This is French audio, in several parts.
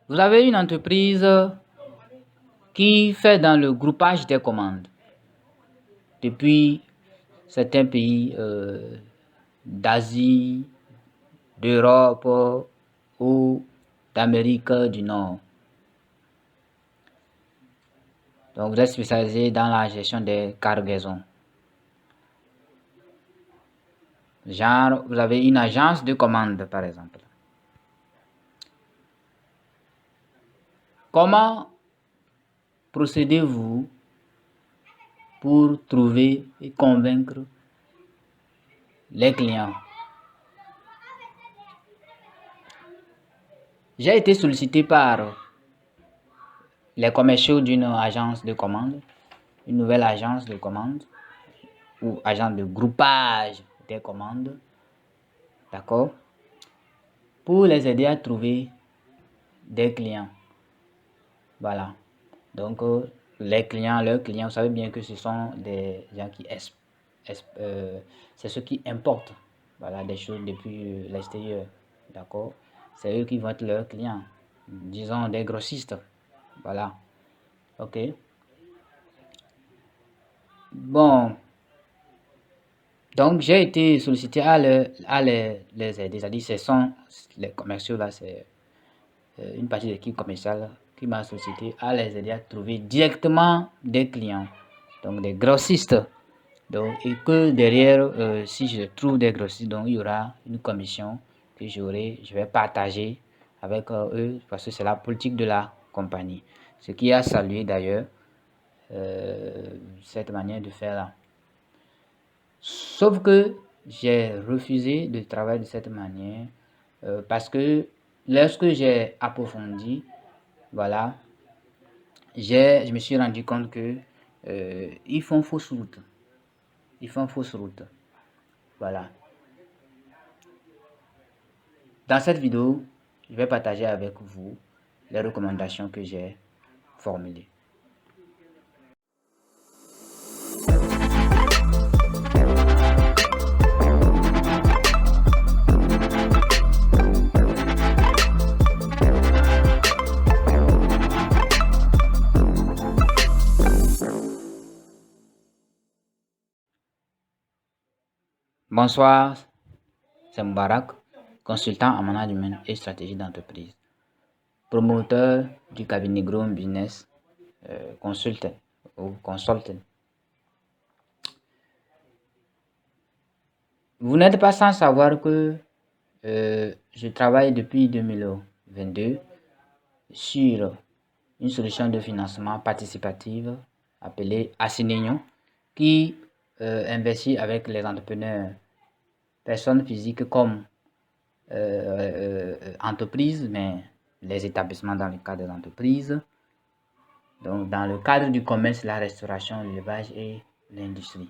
Vous avez une entreprise qui fait dans le groupage des commandes depuis certains pays d'Asie, d'Europe ou d'Amérique du Nord. Donc, vous êtes spécialisé dans la gestion des cargaisons. Genre, vous avez une agence de commande, par exemple. Comment procédez-vous pour trouver et convaincre les clients? J'ai été sollicité par les commerciaux d'une agence de commande, une nouvelle agence de commande ou agence de groupage des commandes, d'accord, pour les aider à trouver des clients. Voilà. Donc, leurs clients, vous savez bien que ce sont des gens qui c'est ceux qui importent, voilà, des choses depuis l'extérieur, d'accord. C'est eux qui vont être leurs clients, disons des grossistes, voilà. Ok. Bon, donc j'ai été sollicité à les aider, c'est-à-dire ce sont les commerciaux là, c'est une partie de l'équipe commerciale qui m'a sollicité à les aider à trouver directement des clients, donc des grossistes. Donc, et que derrière, si je trouve des grossistes, donc il y aura une commission que je vais partager avec eux parce que c'est la politique de la compagnie. Ce qui a salué d'ailleurs cette manière de faire là. Sauf que j'ai refusé de travailler de cette manière parce que lorsque j'ai approfondi, voilà, je me suis rendu compte que ils font fausse route. Ils font fausse route. Voilà. Dans cette vidéo, je vais partager avec vous les recommandations que j'ai formulées. Bonsoir, c'est Moubarak, consultant en management et stratégie d'entreprise, promoteur du cabinet Grown Business Consultant ou Consultant. Vous n'êtes pas sans savoir que je travaille depuis 2022 sur une solution de financement participatif appelée Asinignon qui investit avec les entrepreneurs, personnes physiques comme entreprises, mais les établissements dans le cadre des entreprises, donc dans le cadre du commerce, la restauration, l'élevage et l'industrie.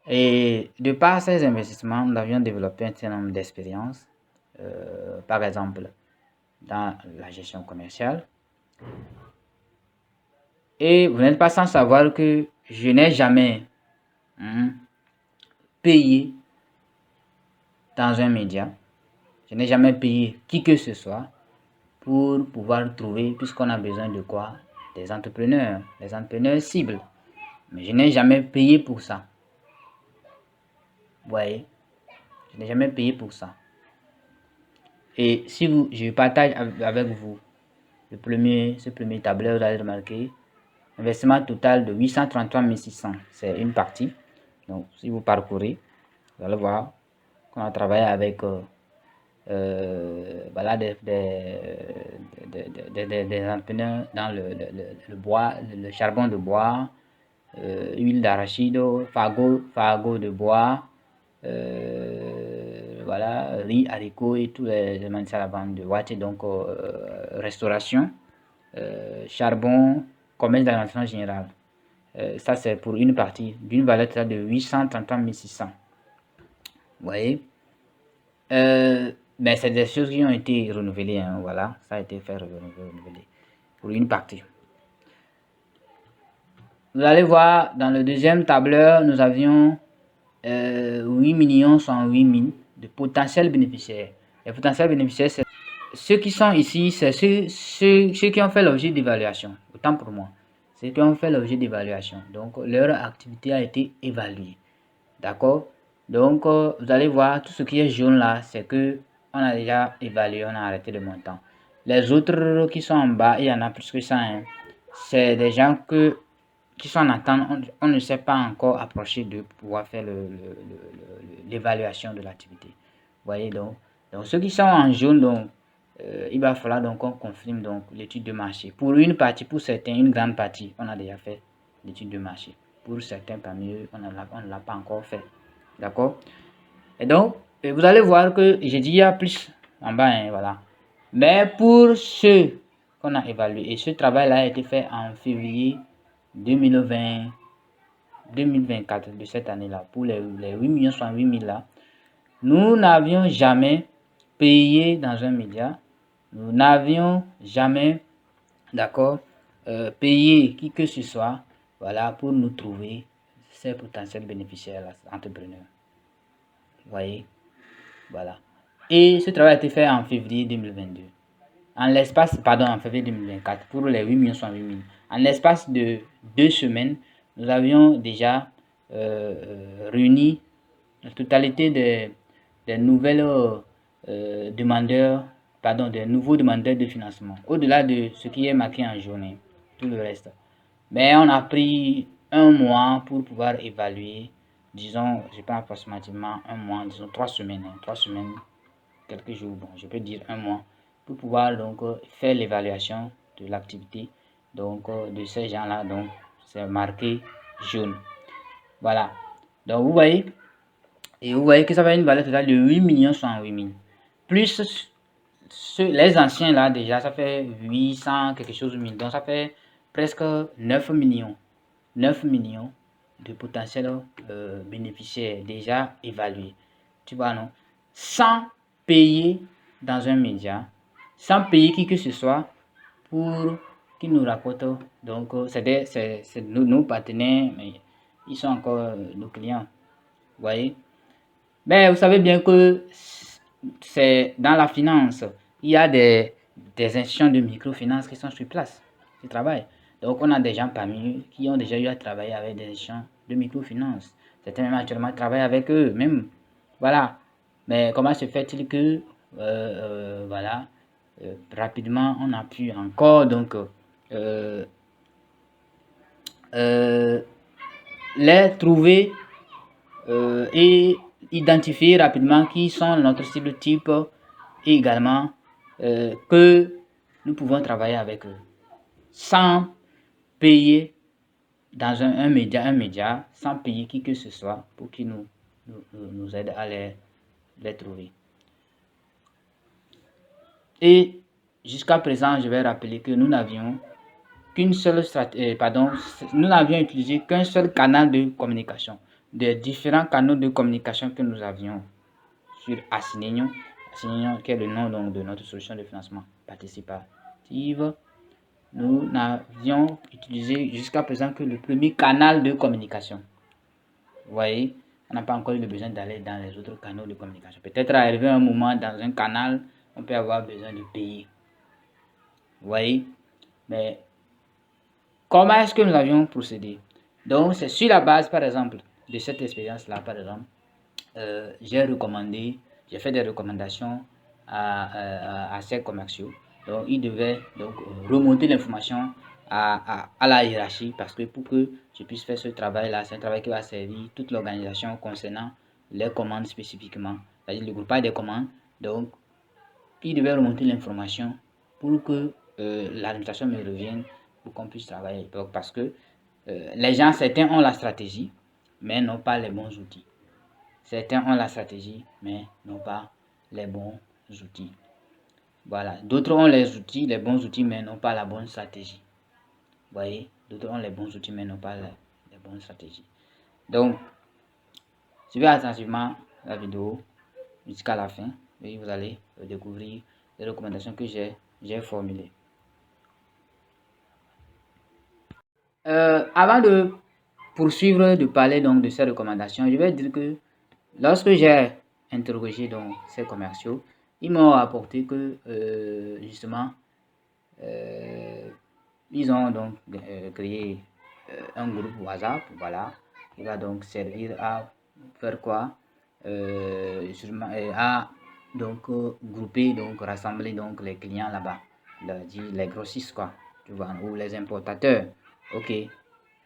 Et de par ces investissements, nous avions développé un certain nombre d'expériences, par exemple dans la gestion commerciale. Et vous n'êtes pas sans savoir que je n'ai jamais payé dans un média. Je n'ai jamais payé qui que ce soit pour pouvoir trouver, puisqu'on a besoin de quoi? Des entrepreneurs, les entrepreneurs cibles. Mais je n'ai jamais payé pour ça. Vous voyez? Je n'ai jamais payé pour ça. Et si je partage avec vous ce premier tableur, vous allez remarquer, investissement total de 833 600. C'est une partie. Donc, si vous parcourez, vous allez voir qu'on a travaillé avec voilà, des entrepreneurs dans le bois, le charbon de bois, huile d'arachide, fagot de bois, voilà, riz, haricots et tous les éléments de la bande de Watt, donc restauration, charbon, commerce d'alimentation générale. Ça, c'est pour une partie d'une valeur totale de 833 600. Vous voyez? Mais c'est des choses qui ont été renouvelées, hein, voilà, ça a été fait renouveler pour une partie. Vous allez voir, dans le deuxième tableur, nous avions 8 108 000 de potentiels bénéficiaires. Les potentiels bénéficiaires, c'est ceux qui sont ici, c'est ceux qui ont fait l'objet d'évaluation, autant pour moi. Ceux qui ont fait l'objet d'évaluation. Donc, leur activité a été évaluée. D'accord? Donc, vous allez voir, tout ce qui est jaune là, c'est que on a déjà évalué, on a arrêté le montant. Les autres qui sont en bas, il y en a plus que ça. Hein. C'est des gens qui sont en attente. On ne s'est pas encore approché de pouvoir faire l'évaluation de l'activité. Vous voyez donc. Donc, ceux qui sont en jaune, donc, il va falloir donc qu'on confirme donc l'étude de marché. Pour une partie, pour certains, une grande partie, on a déjà fait l'étude de marché. Pour certains parmi eux, on ne l'a pas encore fait. D'accord? Et donc, vous allez voir que j'ai dit il y a plus en bas, hein, voilà. Mais pour ceux qu'on a évalués, et ce travail-là a été fait en février 2020, 2024 de cette année-là, pour les 8 000 là, nous n'avions jamais payé dans un média, nous n'avions jamais, d'accord, payé qui que ce soit, voilà, pour nous trouver ces potentiels bénéficiaires, entrepreneurs. Vous voyez, voilà. Et ce travail a été fait en février 2022. En l'espace, pardon, en février 2024, pour les 8 000. En l'espace de 2 semaines, nous avions déjà réuni la totalité des nouvelles demandeurs, pardon, des nouveaux demandeurs de financement, au-delà de ce qui est marqué en journée, tout le reste. Mais on a pris un mois pour pouvoir évaluer, disons, je pense approximativement un mois, disons 3 semaines, 3 semaines, quelques jours, bon, je peux dire un mois, pour pouvoir donc faire l'évaluation de l'activité donc de ces gens-là. Donc, c'est marqué jaune. Voilà. Donc, vous voyez, et vous voyez que ça va une valeur totale de 8 108 000. Plus les anciens là, déjà, ça fait 800 quelque chose de mille. Donc, ça fait presque 9 millions. 9 millions de potentiels bénéficiaires déjà évalués. Tu vois, non? Sans payer dans un média, sans payer qui que ce soit pour qu'ils nous rapportent. Donc, c'est nos partenaires, mais ils sont encore nos clients. Vous voyez? Mais vous savez bien que c'est dans la finance, il y a des institutions de microfinance qui sont sur place, qui travaillent. Donc, on a des gens parmi eux qui ont déjà eu à travailler avec des institutions de microfinance. Certains même actuellement travaillent avec eux, même. Voilà. Mais comment se fait-il que, voilà, rapidement, on a pu encore, donc, les trouver et identifier rapidement qui sont notre cible type et également que nous pouvons travailler avec eux sans payer dans un média, sans payer qui que ce soit pour qu'ils nous aide à les trouver. Et jusqu'à présent, je vais rappeler que nous n'avions qu'une seule stratégie, nous n'avions utilisé qu'un seul canal de communication. Des différents canaux de communication que nous avions sur Assinignon, qui est le nom donc, de notre solution de financement participative, nous n'avions utilisé jusqu'à présent que le premier canal de communication. Vous voyez, on n'a pas encore eu le besoin d'aller dans les autres canaux de communication. Peut-être arriver un moment dans un canal, on peut avoir besoin de payer. Vous voyez, mais comment est-ce que nous avions procédé? Donc, c'est sur la base, par exemple, de cette expérience-là, par exemple, j'ai fait des recommandations à ces commerciaux. Donc, ils devaient donc remonter l'information à la hiérarchie parce que pour que je puisse faire ce travail-là, c'est un travail qui va servir toute l'organisation concernant les commandes spécifiquement, c'est-à-dire le groupage des commandes. Donc, ils devaient remonter l'information pour que l'administration me revienne pour qu'on puisse travailler. Donc, parce que les gens, certains ont la stratégie, mais n'ont pas les bons outils. Certains ont la stratégie, mais n'ont pas les bons outils. Voilà. D'autres ont les outils, les bons outils, mais n'ont pas la bonne stratégie. Vous voyez? D'autres ont les bons outils, mais n'ont pas les bonnes stratégies. Donc, suivez attentivement la vidéo jusqu'à la fin et vous allez découvrir les recommandations que j'ai formulées. Avant de poursuivre, de parler donc de ces recommandations, je vais dire que lorsque j'ai interrogé donc ces commerciaux, ils m'ont rapporté que, justement, ils ont donc créé un groupe WhatsApp, voilà, qui va donc servir à faire quoi? À donc grouper, donc rassembler donc les clients là-bas, les grossistes quoi, tu vois, ou les importateurs, ok,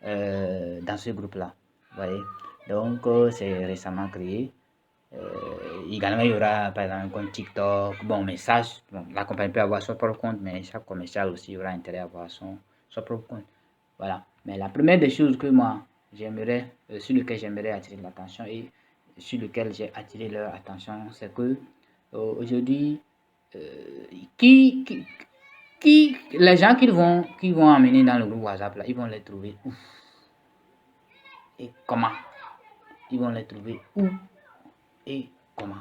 dans ce groupe-là, vous voyez. Donc c'est récemment créé. Également, il y aura par exemple un compte TikTok. Bon, mais ça, bon, la compagnie peut avoir son propre compte, mais chaque commercial aussi aura intérêt à avoir son propre compte. Voilà. Mais la première des choses que moi, j'aimerais, sur lequel j'aimerais attirer l'attention et sur lequel j'ai attiré leur attention, c'est que aujourd'hui, les gens qu'ils vont amener dans le groupe WhatsApp, là, ils vont les trouver où et comment? Ils vont les trouver où et comment?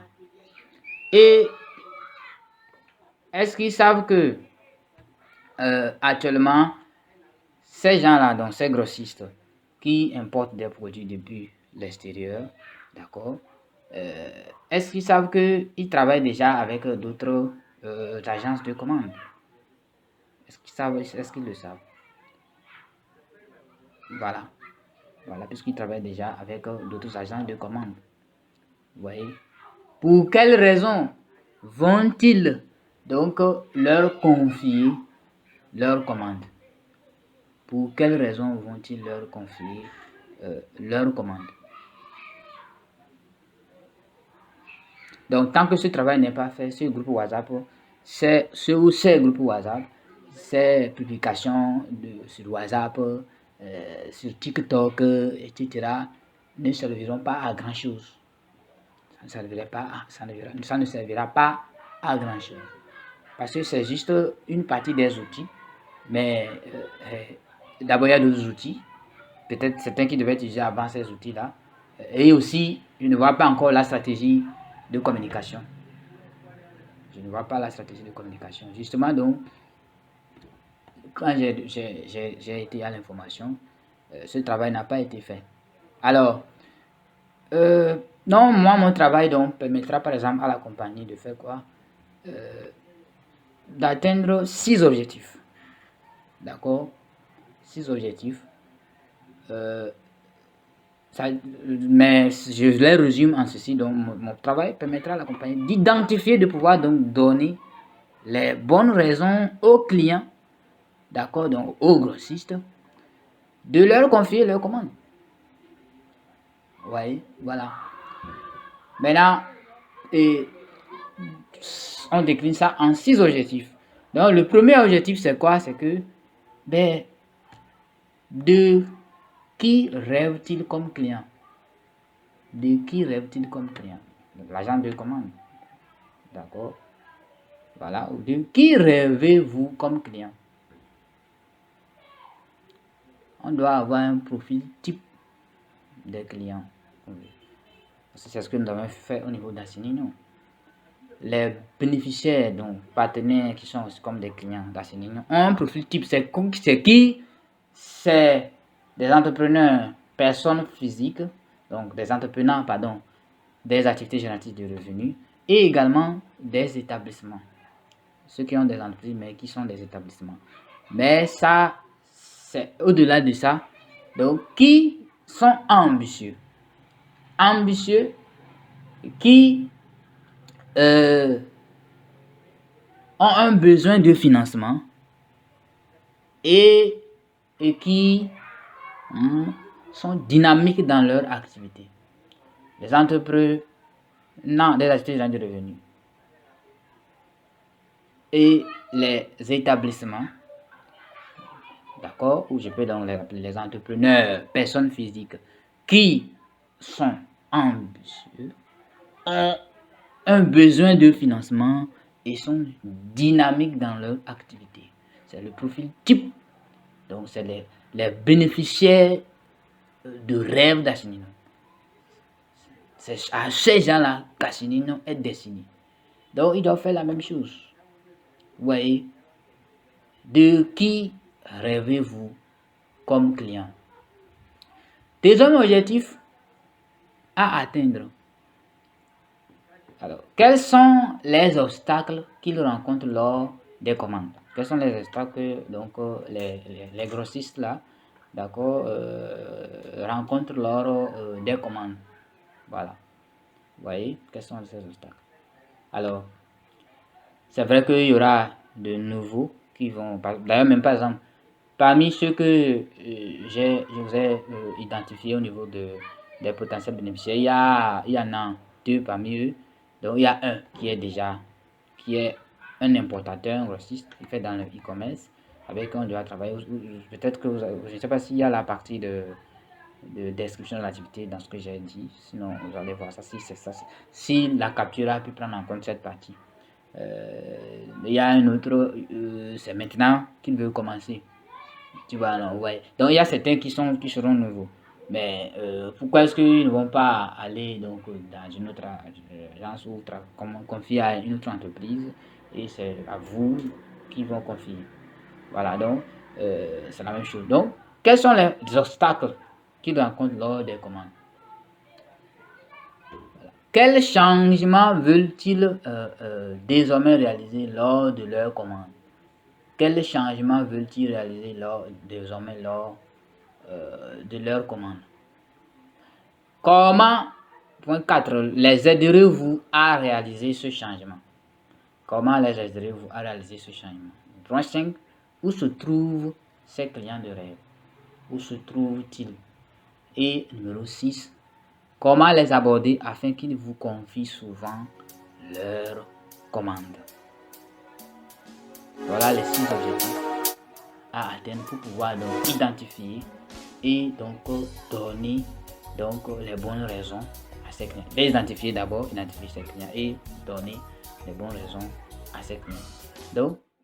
Et est-ce qu'ils savent que actuellement, ces gens-là, donc ces grossistes qui importent des produits depuis l'extérieur, d'accord, est-ce qu'ils savent qu'ils travaillent déjà avec d'autres agences de commande? Est-ce qu'ils savent, est-ce qu'ils le savent? Voilà, voilà, puisqu'ils travaillent déjà avec d'autres agences de commande. Vous voyez? Pour quelles raisons vont-ils donc leur confier leur commande? Pour quelles raisons vont-ils leur confier leur commande? Donc, tant que ce travail n'est pas fait, ce groupe WhatsApp, ces groupes WhatsApp, ces publications sur WhatsApp, sur TikTok, etc., ne serviront pas à grand chose. Ça ne servira pas à grand chose. Parce que c'est juste une partie des outils. Mais d'abord, il y a d'autres outils. Peut-être certains qui devaient utiliser avant ces outils-là. Et aussi, je ne vois pas encore la stratégie de communication. Je ne vois pas la stratégie de communication. Justement, donc, quand j'ai été à l'information, ce travail n'a pas été fait. Alors, non, moi, mon travail donc permettra par exemple à la compagnie de faire quoi? D'atteindre 6 objectifs. D'accord? 6 objectifs. Mais je les résume en ceci. Donc, mon travail permettra à la compagnie d'identifier, de pouvoir donc donner les bonnes raisons aux clients, d'accord, donc aux grossistes, de leur confier leur commande. Oui, voilà. Maintenant, on décline ça en 6 objectifs. Donc, le premier objectif, c'est quoi? C'est que, ben, de qui rêve-t-il comme client? De qui rêve-t-il comme client? L'agent de commande. D'accord? Voilà. De qui rêvez-vous comme client? On doit avoir un profil type des clients. C'est ce que nous avons fait au niveau d'Assinino. Les bénéficiaires, donc partenaires qui sont aussi comme des clients d'Assinino, ont un profil type. C'est qui? C'est des entrepreneurs, personnes physiques, donc des entrepreneurs, pardon, des activités génératrices de revenus et également des établissements. Ceux qui ont des entreprises mais qui sont des établissements. Mais ça, c'est au-delà de ça. Donc, qui sont ambitieux? Ambitieux qui ont un besoin de financement et qui sont dynamiques dans leur activité. Les entrepreneurs, des activités de revenus et les établissements, d'accord, ou je peux donc les appeler les entrepreneurs, personnes physiques qui sont ambitieux, ont un besoin de financement et sont dynamiques dans leur activité. C'est le profil type. Donc, c'est les bénéficiaires de rêve d'Assinino. C'est à ces gens-là qu'Assinino est destiné. Donc, ils doivent faire la même chose. Vous voyez, de qui rêvez-vous comme client? Deuxième objectif à atteindre. Alors, quels sont les obstacles qu'ils rencontrent lors des commandes? Quels sont les obstacles que donc, les grossistes là, d'accord, rencontrent lors des commandes? Voilà. Vous voyez, quels sont ces obstacles? Alors, c'est vrai qu'il y aura de nouveaux qui vont... D'ailleurs, même par exemple, parmi ceux que je vous ai identifiés au niveau des potentiels bénéficiaires, il y en a deux parmi eux. Donc, il y a un qui est un importateur, un grossiste, qui fait dans le e-commerce, avec qui on doit travailler. Peut-être que je ne sais pas s'il y a la partie de description de l'activité dans ce que j'ai dit. Sinon, vous allez voir ça, si c'est ça. Si la capture a pu prendre en compte cette partie. Il y a un autre, c'est maintenant qu'il veut commencer. Tu vois, non, ouais. Donc, il y a certains qui seront nouveaux. Mais pourquoi est-ce qu'ils ne vont pas aller donc, dans une autre agence ou confier à une autre entreprise et c'est à vous qui vont confier. Voilà, donc c'est la même chose. Donc, quels sont les obstacles qu'ils rencontrent lors des commandes? Voilà. Quels changements veulent-ils désormais réaliser lors de leur commande? Quels changements veulent-ils réaliser désormais lors de leur commande? Comment, point 4, les aiderez-vous à réaliser ce changement? Comment les aiderez-vous à réaliser ce changement? Point 5, où se trouvent ces clients de rêve? Où se trouvent-ils? Et numéro 6, comment les aborder afin qu'ils vous confient souvent leurs commandes? Voilà les 6 objectifs à atteindre pour pouvoir donc identifier et donc donner donc les bonnes raisons à ces clients. Identifier d'abord, identifier ses clients et donner les bonnes raisons à ces clients. Donc